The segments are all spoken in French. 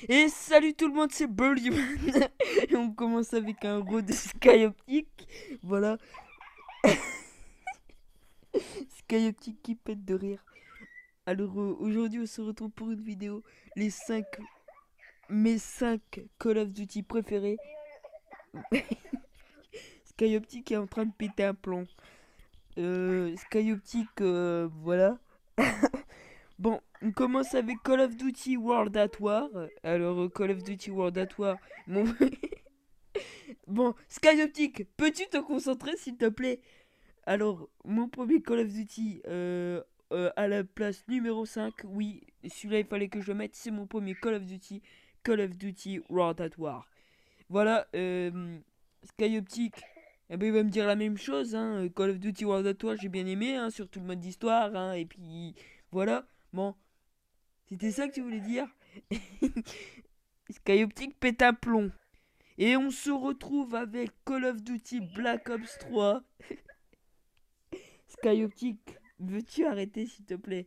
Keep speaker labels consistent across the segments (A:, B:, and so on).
A: Et salut tout le monde, c'est Birdman. Et on commence avec un road de Skyoptic. Voilà, Skyoptic qui pète de rire. Alors aujourd'hui on se retrouve pour une vidéo. Les 5 mes 5 Call of Duty préférés. Skyoptic est en train de péter un plomb. Skyoptic, voilà. Bon, on commence avec Call of Duty World at War. Alors Call of Duty World at War, mon... Bon, Skyoptic, peux-tu te concentrer s'il te plaît? Alors, mon premier Call of Duty à la place numéro 5, oui, celui-là il fallait que je le mette, c'est mon premier Call of Duty World at War. Voilà, Skyoptic, eh ben, il va me dire la même chose, hein, Call of Duty World at War, j'ai bien aimé, hein, surtout le mode d'histoire, hein, et puis voilà, bon, c'était ça que tu voulais dire. Skyoptic pète un plomb. Et on se retrouve avec Call of Duty Black Ops 3. Skyoptic, veux-tu arrêter s'il te plaît?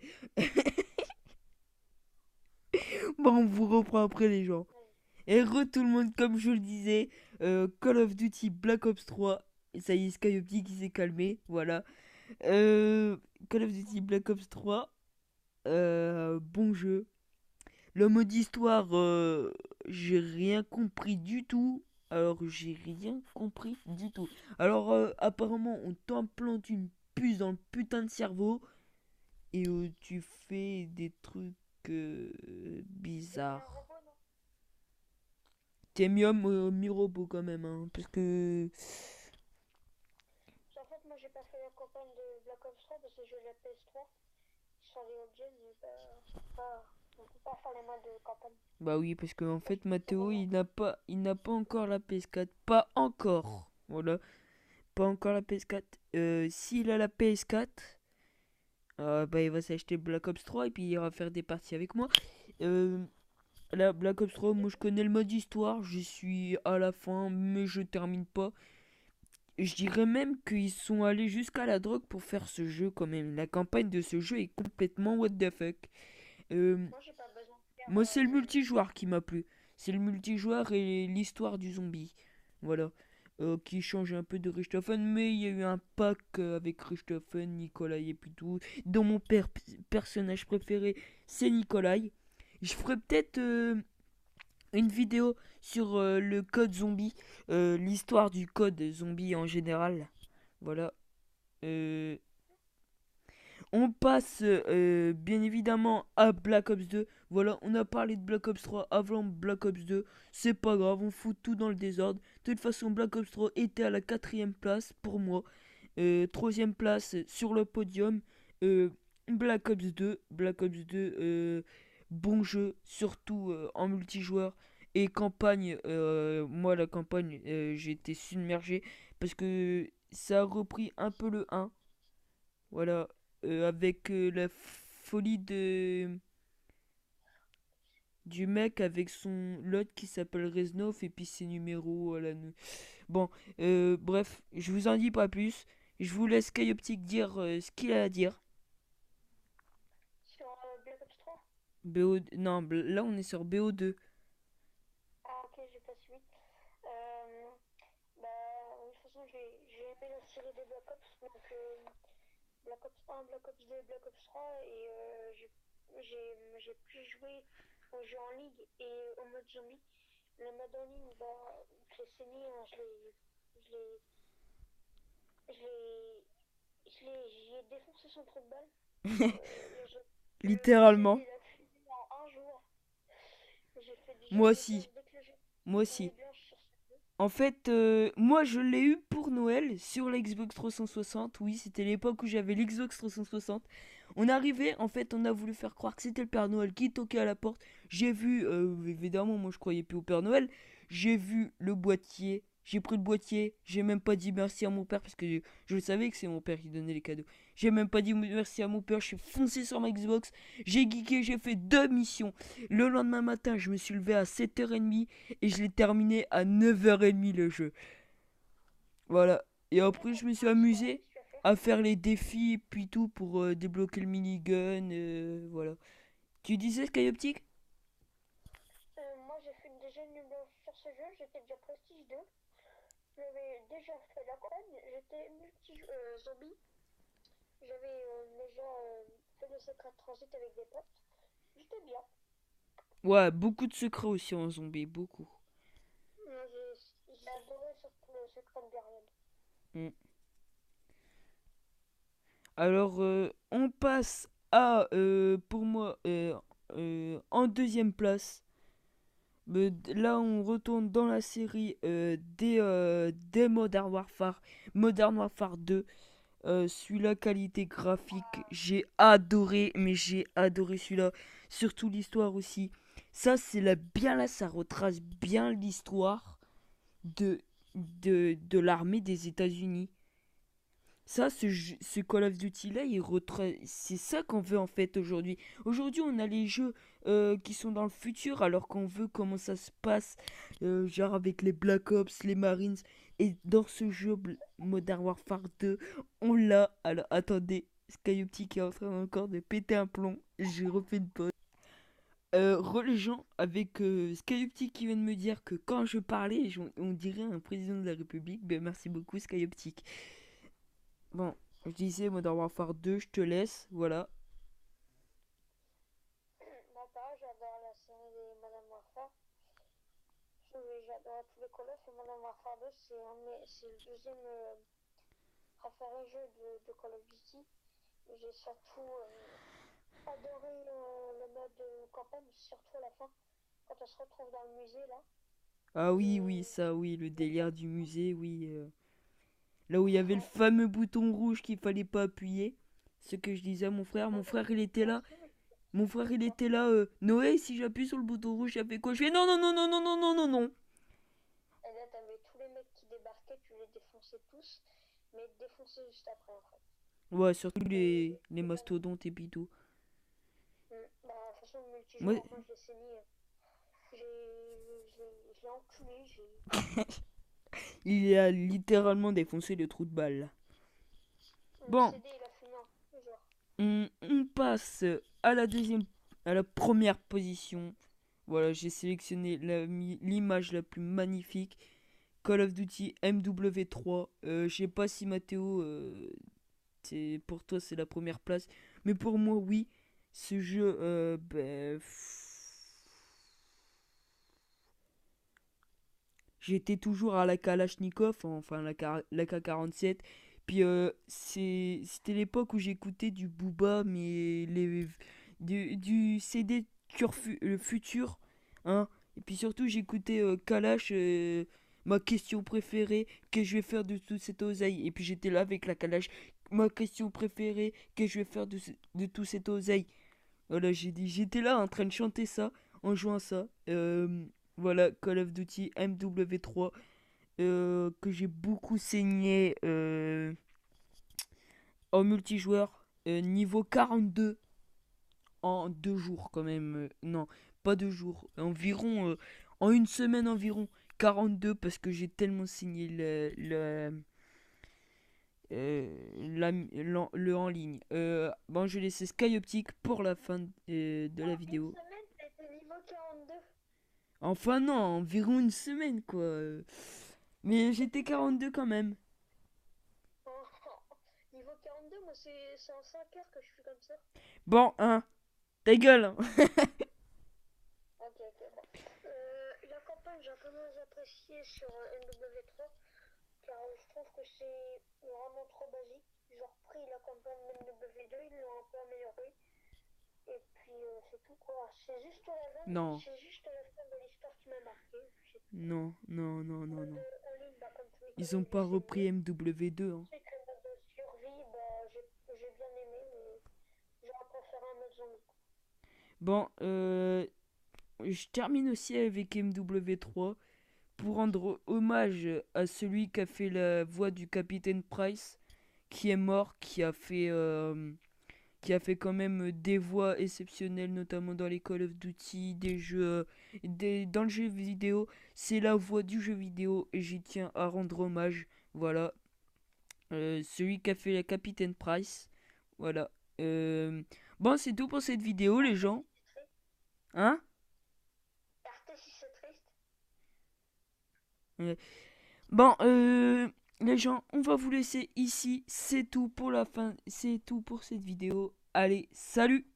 A: Bon, on vous reprend après les gens. Et re tout le monde, comme je le disais, Call of Duty Black Ops 3. Et ça y est, Skyoptic qui s'est calmé, voilà. Call of Duty Black Ops 3, bon jeu. Le mode histoire, j'ai rien compris du tout. Alors, j'ai rien compris du tout. Alors, apparemment, on t'implante une puce dans le putain de cerveau. Et tu fais des trucs bizarres. T'es mieux mi-robot quand même, hein, parce que...
B: En fait, moi j'ai pas fait la campagne de Black Ops 3 parce que j'ai la PS3 sur les objets, mais on peut pas faire les modes de campagne.
A: Bah oui, parce que en
B: Moi je
A: fait,
B: peux pas
A: Mathéo,
B: vraiment.
A: il n'a pas encore la PS4. Pas encore. Voilà, pas encore la PS4. S'il a la PS4, bah il va s'acheter Black Ops 3 et puis il ira faire des parties avec moi. Euh, Là, Black Ops 3, moi je connais le mode histoire, je suis à la fin, mais je termine pas. Je dirais même qu'ils sont allés jusqu'à la drogue pour faire ce jeu quand même. La campagne de ce jeu est complètement what the fuck. Euh,
B: Moi j'ai pas besoin de faire.
A: Moi c'est le multijoueur qui m'a plu. C'est le multijoueur et l'histoire du zombie. Voilà. Qui change un peu de Richthofen, mais il y a eu un pack avec Richthofen, Nikolai et puis tout. Dont mon personnage préféré c'est Nikolai. Je ferai peut-être une vidéo sur le code zombie, l'histoire du code zombie en général. Voilà. Euh, on passe bien évidemment à Black Ops 2. Voilà, on a parlé de Black Ops 3 avant Black Ops 2. C'est pas grave, on fout tout dans le désordre. De toute façon, Black Ops 3 était à la quatrième place pour moi. Troisième place sur le podium. Euh, Black Ops 2. Black Ops 2, bon jeu, surtout en multijoueur. Et campagne, moi la campagne, j'ai été submergé parce que ça a repris un peu le un. Voilà, avec la folie du mec avec son lot qui s'appelle Reznov et puis ses numéros à la bon, bref, je vous en dis pas plus. Je vous laisse Kayoptic dire ce qu'il a à dire.
B: Sur Black Ops 3.
A: BO... Non, là on est sur BO2.
B: Ah ok, j'ai pas suivi. Euh, Bah, de toute façon, j'ai aimé la série des Black Ops, donc Black Ops 1, Black Ops 2, Black Ops 3, et j'ai plus joué aux jeux en ligue et au mode zombie. Le mode en ligne, bah, je l'ai saigné, hein, je l'ai, je l'ai, j'y ai défoncé son trou de balle. Le jeu,
A: Littéralement.
B: il a fini en un jour. J'ai fait déjà
A: Moi
B: des
A: aussi.
B: classes dès que
A: Moi
B: j'ai mis
A: aussi.
B: blanche sur ce jeu.
A: En fait, moi je l'ai eu pour Noël sur l'Xbox 360. Oui, c'était l'époque où j'avais l'Xbox 360. On arrivait, en fait, on a voulu faire croire que c'était le Père Noël qui toquait à la porte. J'ai vu, évidemment, moi je croyais plus au Père Noël. J'ai vu le boîtier. J'ai pris le boîtier. J'ai même pas dit merci à mon père parce que je savais que c'est mon père qui donnait les cadeaux. J'ai même pas dit merci à mon père. Je suis foncé sur ma Xbox. J'ai geeké, j'ai fait deux missions. Le lendemain matin, je me suis levé à 7h30 et je l'ai terminé à 9h30 le jeu. Voilà. Et après, je me suis
B: Qu'est-ce
A: amusé
B: que tu as fait?
A: à faire les défis, puis tout, pour débloquer le minigun. Voilà. Tu disais Skyoptic?
B: fait une deuxième numéro sur ce jeu, j'étais déjà Prestige 2. J'avais déjà fait la campagne, j'étais multi-zombie. J'avais déjà fait le secret de transit avec des potes. J'étais bien.
A: Ouais, beaucoup de secrets aussi en zombie, beaucoup.
B: J'ai adoré surtout le secret de période.
A: Mm. Alors, on passe à, pour moi, en deuxième place. Là, on retourne dans la série des Modern Warfare 2. Celui-là, qualité graphique, j'ai adoré, mais j'ai adoré celui-là. Surtout l'histoire aussi. Ça, bien là, ça retrace bien l'histoire de, de l'armée des États-Unis. Ça, ce Call of Duty là, c'est ça qu'on veut en fait aujourd'hui. Aujourd'hui, on a les jeux qui sont dans le futur, alors qu'on veut comment ça se passe, genre avec les Black Ops, les Marines. Et dans ce jeu Modern Warfare 2, on l'a. Alors attendez, Skyoptic est en train encore de péter un plomb. J'ai refait une pause. Religion avec Skyoptic qui vient de me dire que quand je parlais, on dirait un président de la République. Ben merci beaucoup Skyoptic. Bon, je disais Modern Warfare 2, je te laisse, voilà.
B: Moi, pareil, j'adore la série des Modern Warfare. J'adore tous les Call of et Modern Warfare 2, c'est le deuxième préféré jeu de Call of Duty. J'ai surtout adoré le mode campagne, surtout à la fin, quand on se retrouve dans le musée là.
A: Ah oui, oui,
B: Et
A: ça, oui, le délire du musée, oui. Là où il y avait le fameux bouton rouge qu'il fallait pas appuyer. Ce que je disais à mon frère il était là. Mon frère il était là, Noé, si j'appuie sur le bouton rouge, ça fait quoi? Je fais non, non, non, non, non, non, non, non, non.
B: et là, t'avais tous les mecs qui débarquaient, tu les défonçais tous, mais ils te défonçaient juste après en fait.
A: Ouais, surtout
B: Et
A: les mastodontes et puis tout.
B: bah, de toute façon, le
A: Moi,
B: multijoueur, moi je l'ai saigné. Je l'ai enculé,
A: il a littéralement défoncé le trou de balle.
B: le
A: Bon,
B: CD il a fini en plusieurs.
A: on passe à à la première position. Voilà, j'ai sélectionné l'image la plus magnifique. Call of Duty MW3. Je sais pas si Mathéo, pour toi c'est la première place. Mais pour moi, oui. Ce jeu, j'étais toujours à la Kalachnikov, enfin la K-47. Puis c'était l'époque où j'écoutais du Booba, mais du CD le futur. Hein. Et puis surtout, j'écoutais Kalash, ma question préférée, que je vais faire de toute cette oseille. Et puis j'étais là avec la Kalash, ma question préférée, que je vais faire de tout cette oseille. Voilà, j'étais là en train de chanter ça, en jouant ça. Voilà, Call of Duty MW3, que j'ai beaucoup saigné en multijoueur, niveau 42 en 2 jours quand même. Non, pas 2 jours, environ, en une semaine environ. 42 parce que j'ai tellement saigné le en ligne. Bon, je vais laisser Skyoptic pour la fin de la
B: En une
A: vidéo.
B: semaine, t'as été niveau 42.
A: Enfin non, environ une semaine quoi. Mais j'étais 42 quand même.
B: Oh, niveau 42, moi c'est en 5 heures que je suis comme ça.
A: Bon, hein, ta gueule. Hein.
B: Ok, ok, bon. La campagne, j'ai un peu moins apprécié sur MW3, car je trouve que c'est vraiment trop basique. Ils ont repris la campagne MW2, ils l'ont un peu améliorée. Et puis c'est tout quoi.
A: Non,
B: C'est juste la fin de l'histoire qui m'a marqué. C'est tout.
A: non, non, non,
B: Le
A: non,
B: mode
A: non.
B: en ligne, bah, comme tous les
A: Ils ont
B: collèges, j'ai
A: pas repris
B: saigné.
A: MW2. Hein.
B: Je sais que le mode de survie, bah, j'ai bien aimé, mais j'aurais préféré un mode zombie.
A: Bon, je termine aussi avec MW3 pour rendre hommage à celui qui a fait la voix du Capitaine Price, qui est mort, qui a fait quand même des voix exceptionnelles, notamment dans les Call of Duty, des jeux, dans le jeu vidéo. C'est la voix du jeu vidéo et j'y tiens à rendre hommage. Voilà, celui qui a fait la Capitaine Price. Voilà. Bon, c'est tout pour cette vidéo, les gens. Hein?
B: sais si c'est triste.
A: Ouais. Bon, les gens, on va vous laisser ici. C'est tout pour la fin. C'est tout pour cette vidéo. Allez, salut!